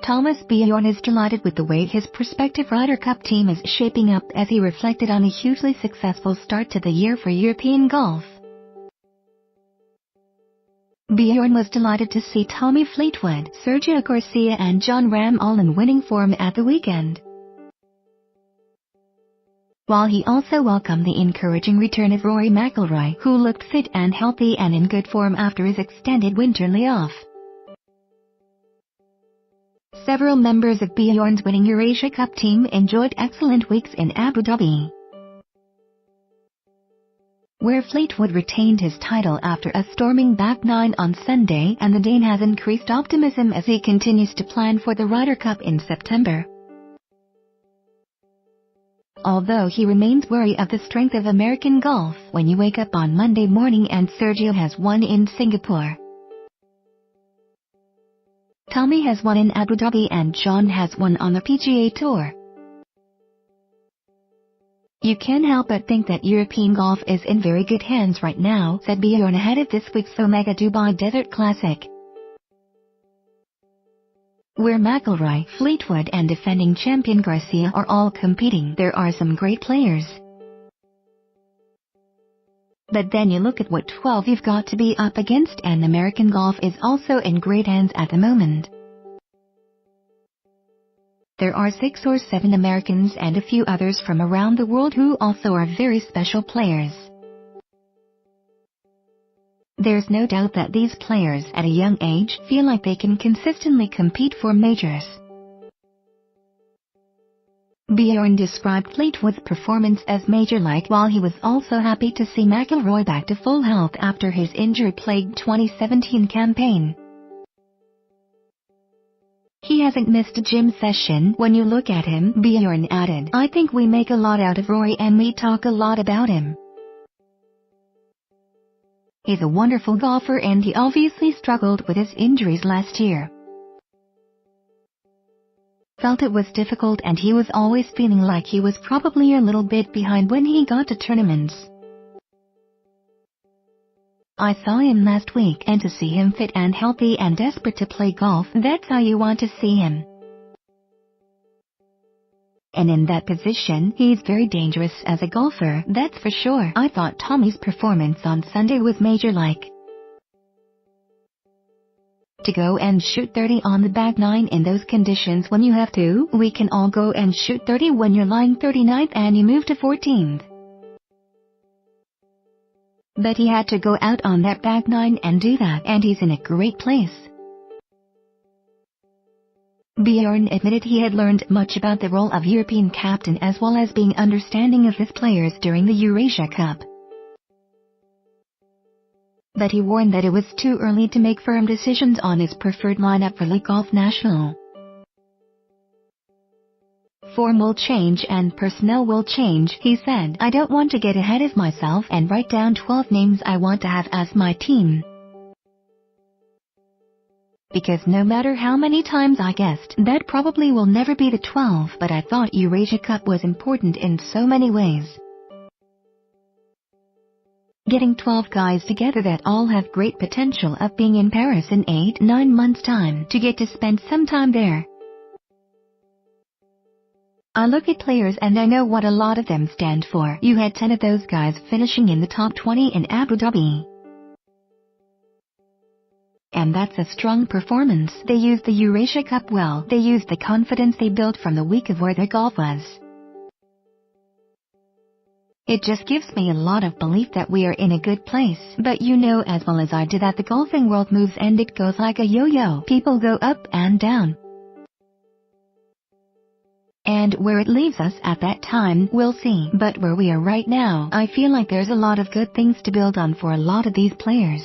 Thomas Bjorn is delighted with the way his prospective Ryder Cup team is shaping up as he reflected on a hugely successful start to the year for European golf. Bjorn was delighted to see Tommy Fleetwood, Sergio Garcia and Jon Rahm all in winning form at the weekend. While he also welcomed the encouraging return of Rory McIlroy, who looked fit and healthy and in good form after his extended winter layoff. Several members of Bjorn's winning Eurasia Cup team enjoyed excellent weeks in Abu Dhabi, where Fleetwood retained his title after a storming back nine on Sunday, and the Dane has increased optimism as he continues to plan for the Ryder Cup in September. Although he remains wary of the strength of American golf when you wake up on Monday morning and Sergio has won in Singapore, Tommy has won in Abu Dhabi and Jon has won on the PGA Tour. "You can't help but think that European golf is in very good hands right now," said Bjorn ahead of this week's Omega Dubai Desert Classic, where McIlroy, Fleetwood and defending champion Garcia are all competing. There are some great players, but then you look at what 12 you've got to be up against, and American golf is also in great hands at the moment. There are 6 or 7 Americans and a few others from around the world who also are very special players. There's no doubt that these players at a young age feel like they can consistently compete for majors. Bjorn described Fleetwood's performance as major-like, while he was also happy to see McIlroy back to full health after his injury-plagued 2017 campaign. "He hasn't missed a gym session when you look at him," Bjorn added. "I think we make a lot out of Rory and we talk a lot about him. He's a wonderful golfer and he obviously struggled with his injuries last year. Felt it was difficult and he was always feeling like he was probably a little bit behind when he got to tournaments. I saw him last week, and to see him fit and healthy and desperate to play golf, that's how you want to see him. And in that position, he's very dangerous as a golfer, that's for sure. I thought Tommy's performance on Sunday was major-like. To go and shoot 30 on the back nine in those conditions when you have to. We can all go and shoot 30 when you're lying 39th and you move to 14th. But he had to go out on that back nine and do that, and he's in a great place." Bjorn admitted he had learned much about the role of European captain as well as being understanding of his players during the Eurasia Cup, but he warned that it was too early to make firm decisions on his preferred lineup for Le Golf National. "Form will change and personnel will change," he said. "I don't want to get ahead of myself and write down 12 names I want to have as my team. Because no matter how many times I guessed, that probably will never be the 12, but I thought Eurasia Cup was important in so many ways. Getting 12 guys together that all have great potential of being in Paris in 8-9 months' time to get to spend some time there. I look at players and I know what a lot of them stand for. You had 10 of those guys finishing in the top 20 in Abu Dhabi. And that's a strong performance. They used the Eurasia Cup well. They used the confidence they built from the week of where their golf was. It just gives me a lot of belief that we are in a good place. But you know as well as I do that the golfing world moves and it goes like a yo-yo. People go up and down. And where it leaves us at that time, we'll see. But where we are right now, I feel like there's a lot of good things to build on for a lot of these players."